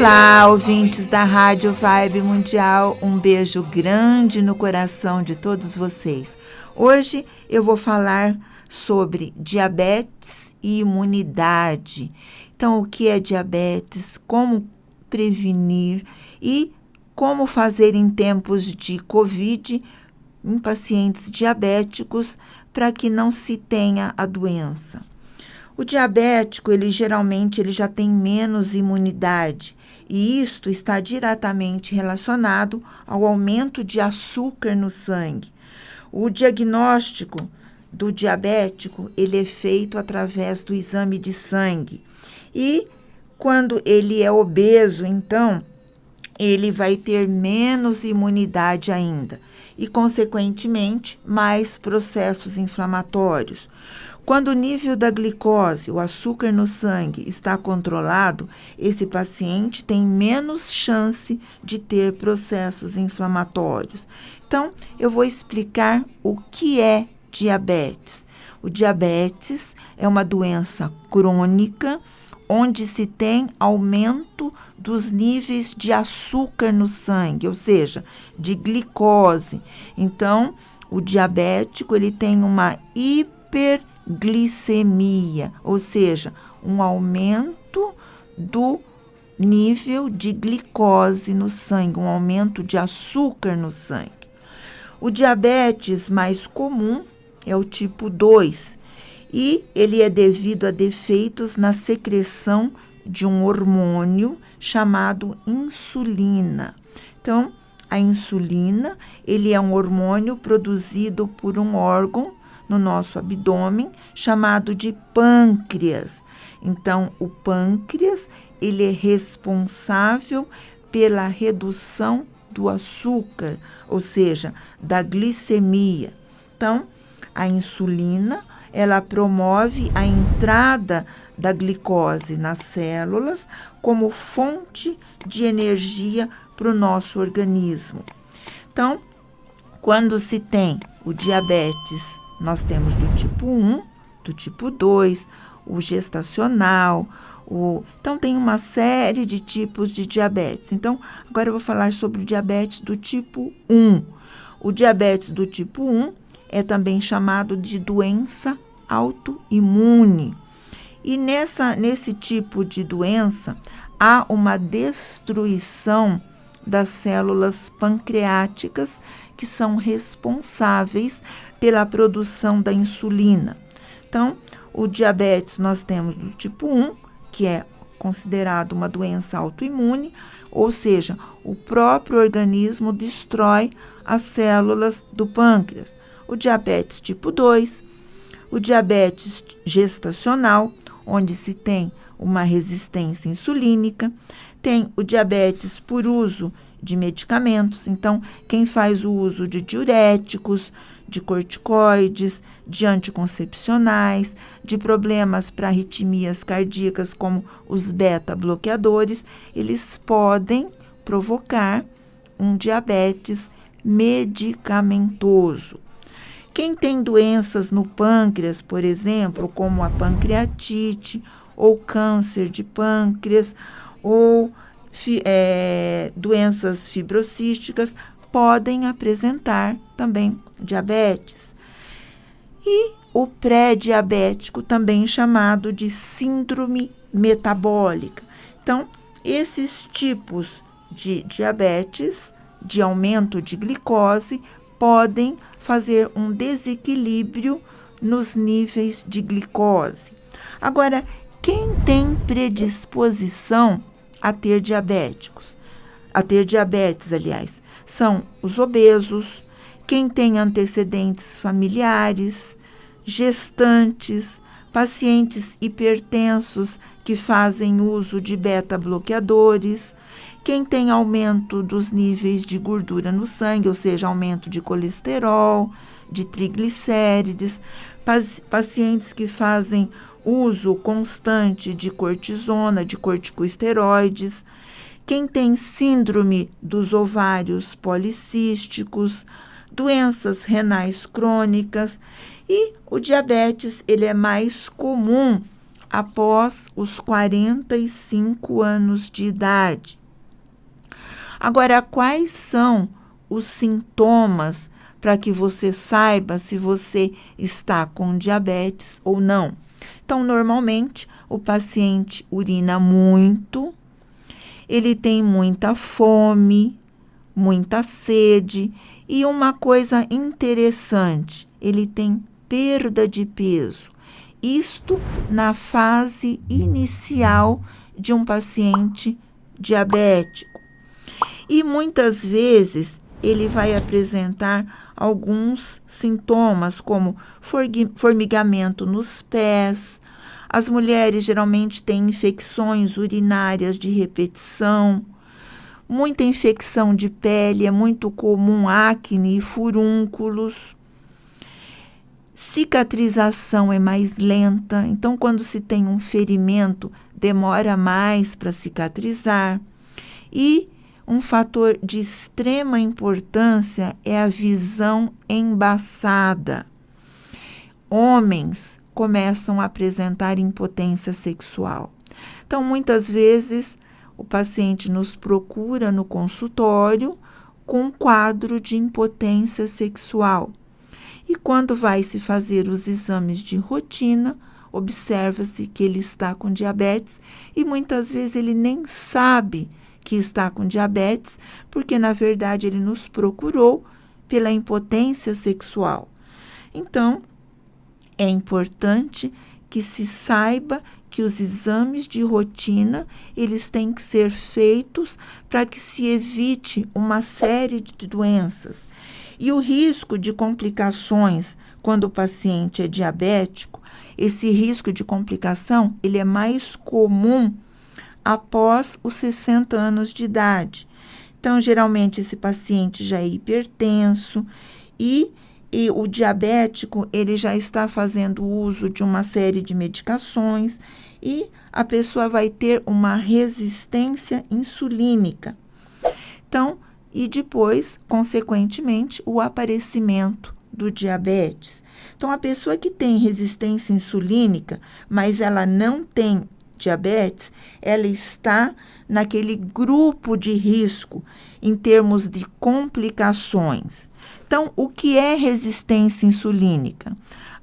Olá, ouvintes da Rádio Vibe Mundial, um beijo grande no coração de todos vocês. Hoje eu vou falar sobre diabetes e imunidade. Então, o que é diabetes, como prevenir e como fazer em tempos de Covid em pacientes diabéticos para que não se tenha a doença. O diabético, ele já tem menos imunidade e isto está diretamente relacionado ao aumento de açúcar no sangue. O diagnóstico do diabético, ele é feito através do exame de sangue. E quando ele é obeso, então, ele vai ter menos imunidade ainda e, consequentemente, mais processos inflamatórios. Quando o nível da glicose, o açúcar no sangue, está controlado, esse paciente tem menos chance de ter processos inflamatórios. Então, eu vou explicar o que é diabetes. O diabetes é uma doença crônica onde se tem aumento dos níveis de açúcar no sangue, ou seja, de glicose. Então, o diabético ele tem uma hiperglicemia, ou seja, um aumento do nível de glicose no sangue, um aumento de açúcar no sangue. O diabetes mais comum é o tipo 2 e ele é devido a defeitos na secreção de um hormônio chamado insulina. Então, a insulina, ele é um hormônio produzido por um órgão no nosso abdômen chamado de pâncreas. Então, o pâncreas, ele é responsável pela redução do açúcar, ou seja, da glicemia. Então, a insulina, ela promove a entrada da glicose nas células como fonte de energia para o nosso organismo. Então, quando se tem o diabetes, nós temos do tipo 1, do tipo 2, o gestacional, então tem uma série de tipos de diabetes. Então, agora eu vou falar sobre o diabetes do tipo 1. O diabetes do tipo 1 é também chamado de doença autoimune. E nesse tipo de doença, há uma destruição das células pancreáticas que são responsáveis pela produção da insulina. Então, o diabetes nós temos do tipo 1, que é considerado uma doença autoimune, ou seja, o próprio organismo destrói as células do pâncreas. O diabetes tipo 2, o diabetes gestacional, onde se tem uma resistência insulínica, tem o diabetes por uso de medicamentos, então quem faz o uso de diuréticos, de corticoides, de anticoncepcionais, de problemas para arritmias cardíacas como os beta-bloqueadores, eles podem provocar um diabetes medicamentoso. Quem tem doenças no pâncreas, por exemplo, como a pancreatite ou câncer de pâncreas ou doenças fibrocísticas, podem apresentar também diabetes. E o pré-diabético, também chamado de síndrome metabólica. Então, esses tipos de diabetes, de aumento de glicose, podem fazer um desequilíbrio nos níveis de glicose. Agora, quem tem predisposição a ter diabetes, são os obesos, quem tem antecedentes familiares, gestantes, pacientes hipertensos que fazem uso de beta-bloqueadores, quem tem aumento dos níveis de gordura no sangue, ou seja, aumento de colesterol, de triglicérides, pacientes que fazem uso constante de cortisona, de corticosteroides, quem tem síndrome dos ovários policísticos, doenças renais crônicas, e o diabetes ele é mais comum após os 45 anos de idade. Agora, quais são os sintomas para que você saiba se você está com diabetes ou não? Então, normalmente, o paciente urina muito, ele tem muita fome, muita sede e uma coisa interessante, ele tem perda de peso. Isto na fase inicial de um paciente diabético. E muitas vezes ele vai apresentar alguns sintomas, como formigamento nos pés. As mulheres geralmente têm infecções urinárias de repetição, muita infecção de pele, é muito comum acne e furúnculos. Cicatrização é mais lenta, então quando se tem um ferimento, demora mais para cicatrizar. E um fator de extrema importância é a visão embaçada. Homens começam a apresentar impotência sexual. Então, muitas vezes, o paciente nos procura no consultório com um quadro de impotência sexual. E quando vai se fazer os exames de rotina, observa-se que ele está com diabetes e muitas vezes ele nem sabe que está com diabetes, porque na verdade ele nos procurou pela impotência sexual. Então, é importante que se saiba que os exames de rotina, eles têm que ser feitos para que se evite uma série de doenças. E o risco de complicações quando o paciente é diabético, esse risco de complicação, ele é mais comum após os 60 anos de idade. Então, geralmente, esse paciente já é hipertenso e o diabético, ele já está fazendo uso de uma série de medicações e a pessoa vai ter uma resistência insulínica. Então, e depois, consequentemente, o aparecimento do diabetes. Então, a pessoa que tem resistência insulínica, mas ela não tem diabetes, ela está naquele grupo de risco em termos de complicações. Então, o que é resistência insulínica?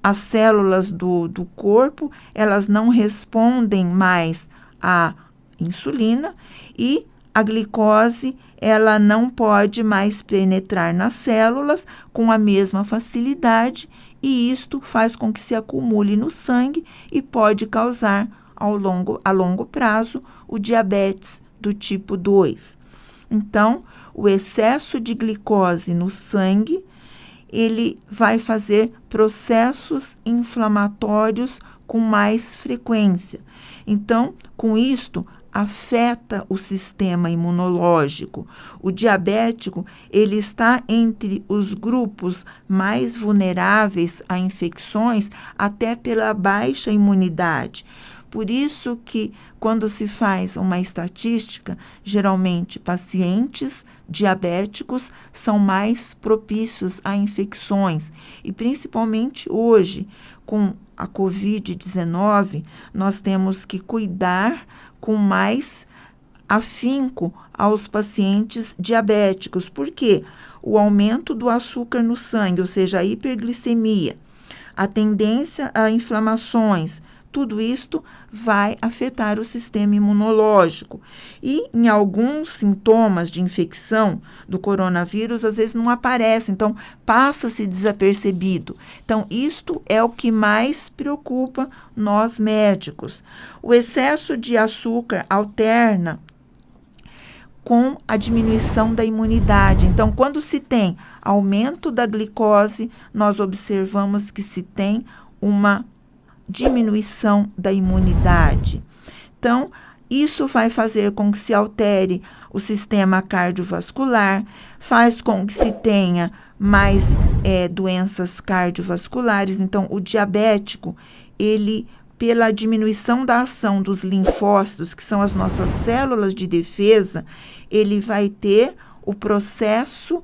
As células do corpo, elas não respondem mais à insulina e a glicose, ela não pode mais penetrar nas células com a mesma facilidade e isto faz com que se acumule no sangue e pode causar a longo prazo o diabetes do tipo 2. Então, o excesso de glicose no sangue, ele vai fazer processos inflamatórios com mais frequência. Então, com isto, afeta o sistema imunológico. O diabético, ele está entre os grupos mais vulneráveis a infecções, até pela baixa imunidade. Por isso que, quando se faz uma estatística, geralmente pacientes diabéticos são mais propícios a infecções. E principalmente hoje, com a Covid-19, nós temos que cuidar com mais afinco aos pacientes diabéticos. Por quê? O aumento do açúcar no sangue, ou seja, a hiperglicemia, a tendência a inflamações, tudo isto vai afetar o sistema imunológico. E em alguns sintomas de infecção do coronavírus, às vezes não aparece, então passa-se desapercebido. Então, isto é o que mais preocupa nós médicos. O excesso de açúcar alterna com a diminuição da imunidade. Então, quando se tem aumento da glicose, nós observamos que se tem uma diminuição da imunidade. Então, isso vai fazer com que se altere o sistema cardiovascular, faz com que se tenha mais doenças cardiovasculares. Então, o diabético, ele, pela diminuição da ação dos linfócitos, que são as nossas células de defesa, ele vai ter o processo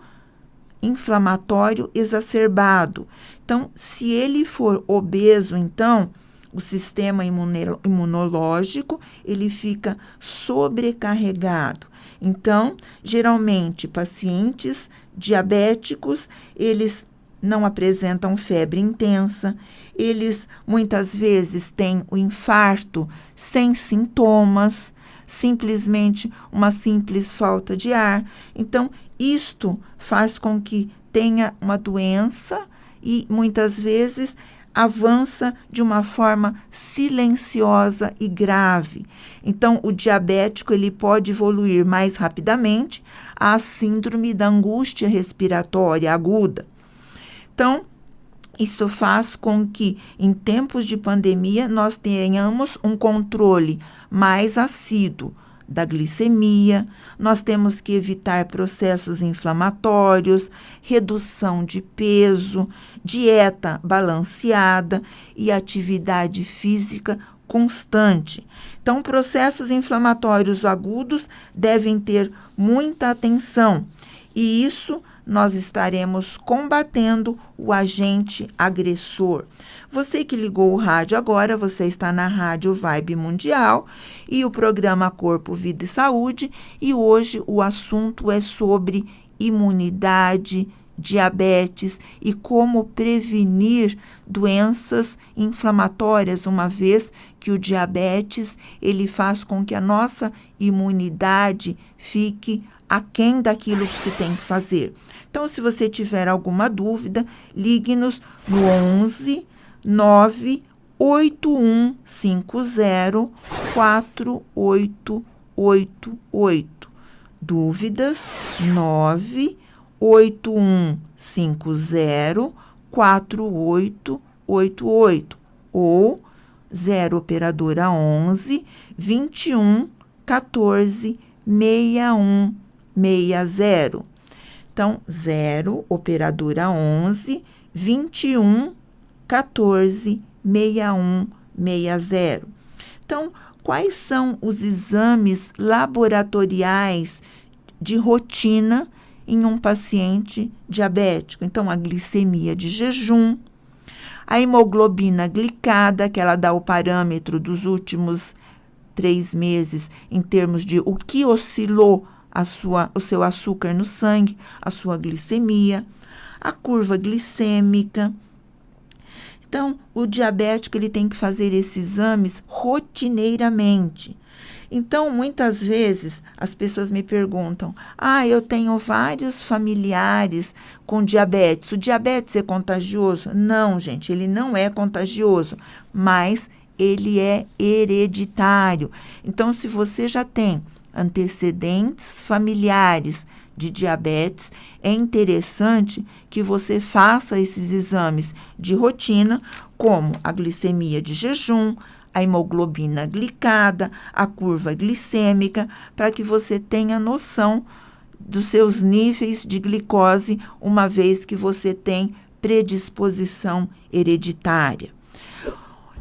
inflamatório exacerbado. Então, se ele for obeso, então, o sistema imunológico, ele fica sobrecarregado. Então, geralmente, pacientes diabéticos, eles não apresentam febre intensa, eles muitas vezes têm o infarto sem sintomas, simplesmente uma simples falta de ar. Então, isto faz com que tenha uma doença e muitas vezes avança de uma forma silenciosa e grave. Então, o diabético ele pode evoluir mais rapidamente à síndrome da angústia respiratória aguda. Então, isso faz com que, em tempos de pandemia, nós tenhamos um controle mais assíduo da glicemia, nós temos que evitar processos inflamatórios, redução de peso, dieta balanceada e atividade física constante. Então, processos inflamatórios agudos devem ter muita atenção e isso nós estaremos combatendo o agente agressor. Você que ligou o rádio agora, você está na Rádio Vibe Mundial e o programa Corpo, Vida e Saúde, e hoje o assunto é sobre imunidade, diabetes e como prevenir doenças inflamatórias, uma vez que o diabetes ele faz com que a nossa imunidade fique aquém daquilo que se tem que fazer. Então, se você tiver alguma dúvida, ligue-nos no 11 98150 4888. Dúvidas 98150 4888 ou 0 operadora 11 21 14 6160. Então, 0 operadora 11 21 14 6160. Então, quais são os exames laboratoriais de rotina em um paciente diabético? Então, a glicemia de jejum, a hemoglobina glicada, que ela dá o parâmetro dos últimos 3 meses em termos de o que oscilou o seu açúcar no sangue, a sua glicemia, a curva glicêmica. Então, o diabético ele tem que fazer esses exames rotineiramente. Então, muitas vezes, as pessoas me perguntam, eu tenho vários familiares com diabetes. O diabetes é contagioso? Não, gente, ele não é contagioso, mas ele é hereditário. Então, se você já tem antecedentes familiares de diabetes, é interessante que você faça esses exames de rotina, como a glicemia de jejum, a hemoglobina glicada, a curva glicêmica, para que você tenha noção dos seus níveis de glicose, uma vez que você tem predisposição hereditária.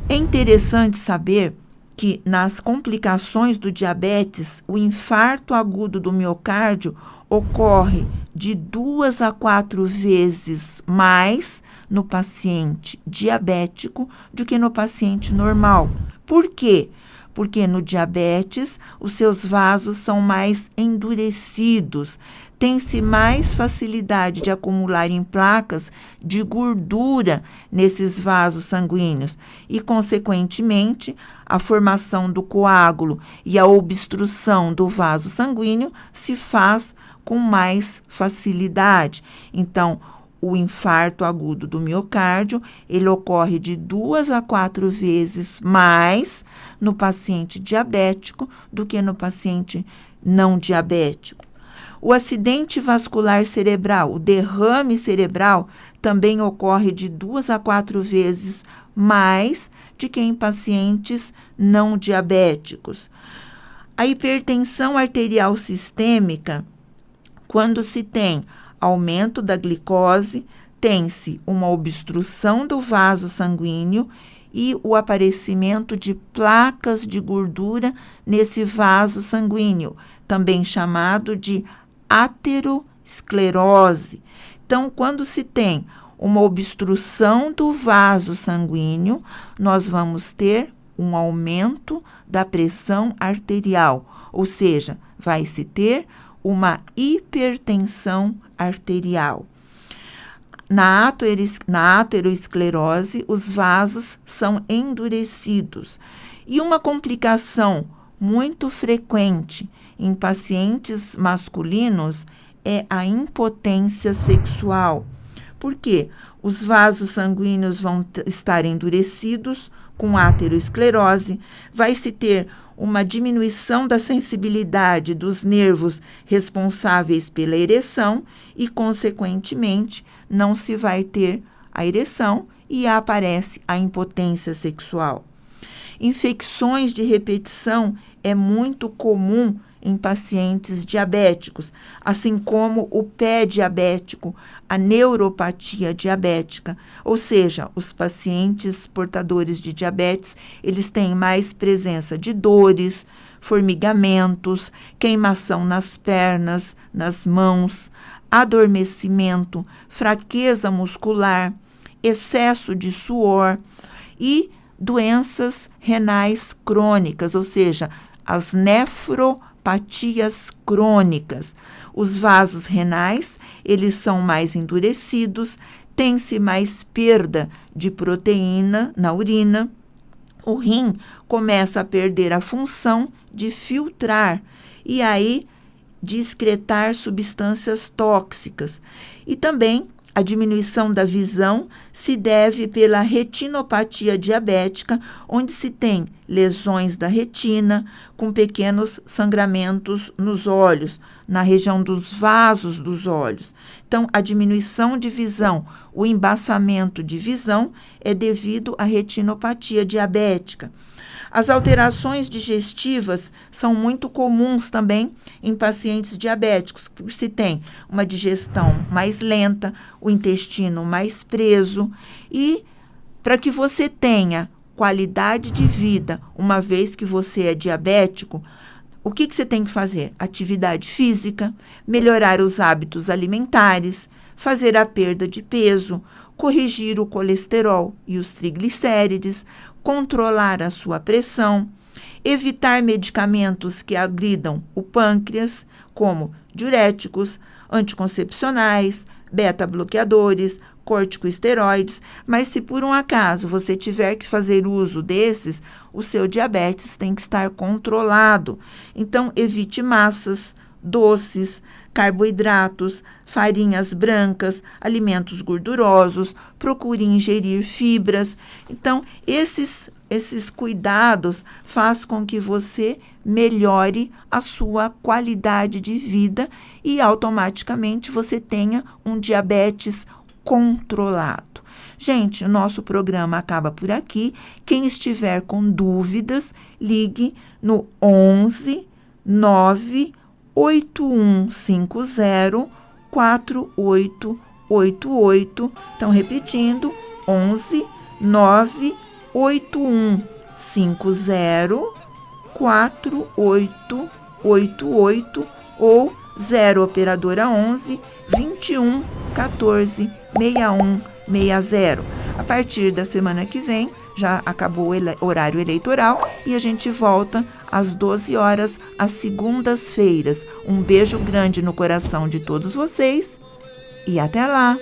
É interessante saber que nas complicações do diabetes, o infarto agudo do miocárdio ocorre de 2 a 4 vezes mais no paciente diabético do que no paciente normal. Por quê? Porque no diabetes, os seus vasos são mais endurecidos, tem-se mais facilidade de acumular em placas de gordura nesses vasos sanguíneos e, consequentemente, a formação do coágulo e a obstrução do vaso sanguíneo se faz com mais facilidade. Então, o infarto agudo do miocárdio, ele ocorre de 2 a 4 vezes mais no paciente diabético do que no paciente não diabético. O acidente vascular cerebral, o derrame cerebral, também ocorre de 2 a 4 vezes mais do que em pacientes não diabéticos. A hipertensão arterial sistêmica, quando se tem aumento da glicose, tem-se uma obstrução do vaso sanguíneo e o aparecimento de placas de gordura nesse vaso sanguíneo, também chamado de aterosclerose. Então, quando se tem uma obstrução do vaso sanguíneo, nós vamos ter um aumento da pressão arterial, ou seja, vai se ter uma hipertensão arterial. Na aterosclerose, os vasos são endurecidos. E uma complicação muito frequente em pacientes masculinos é a impotência sexual. Por quê? Os vasos sanguíneos vão estar endurecidos com aterosclerose, vai se ter uma diminuição da sensibilidade dos nervos responsáveis pela ereção e, consequentemente, não se vai ter a ereção e aparece a impotência sexual. Infecções de repetição é muito comum em pacientes diabéticos, assim como o pé diabético, a neuropatia diabética, ou seja, os pacientes portadores de diabetes, eles têm mais presença de dores, formigamentos, queimação nas pernas, nas mãos, adormecimento, fraqueza muscular, excesso de suor e doenças renais crônicas, ou seja, as nefropatias crônicas. Os vasos renais, eles são mais endurecidos, tem-se mais perda de proteína na urina. O rim começa a perder a função de filtrar e aí de excretar substâncias tóxicas. E também a diminuição da visão se deve pela retinopatia diabética, onde se tem lesões da retina, com pequenos sangramentos nos olhos, na região dos vasos dos olhos. Então, a diminuição de visão, o embaçamento de visão é devido à retinopatia diabética. As alterações digestivas são muito comuns também em pacientes diabéticos, porque se tem uma digestão mais lenta, o intestino mais preso. E para que você tenha qualidade de vida, uma vez que você é diabético, o que você tem que fazer? Atividade física, melhorar os hábitos alimentares, fazer a perda de peso, corrigir o colesterol e os triglicérides, controlar a sua pressão, evitar medicamentos que agridam o pâncreas, como diuréticos, anticoncepcionais, beta-bloqueadores, corticosteroides, mas se por um acaso você tiver que fazer uso desses, o seu diabetes tem que estar controlado. Então, evite massas, doces, carboidratos, farinhas brancas, alimentos gordurosos, procure ingerir fibras. Então, esses cuidados fazem com que você melhore a sua qualidade de vida e automaticamente você tenha um diabetes controlado. Gente, o nosso programa acaba por aqui. Quem estiver com dúvidas, ligue no 11 9 8150 4888. Então, repetindo, 11 9 8150 4888 ou 0 operadora 11 21 14 61 60. A partir da semana que vem, já acabou o horário eleitoral e a gente volta às 12 horas, às segundas-feiras. Um beijo grande no coração de todos vocês e até lá!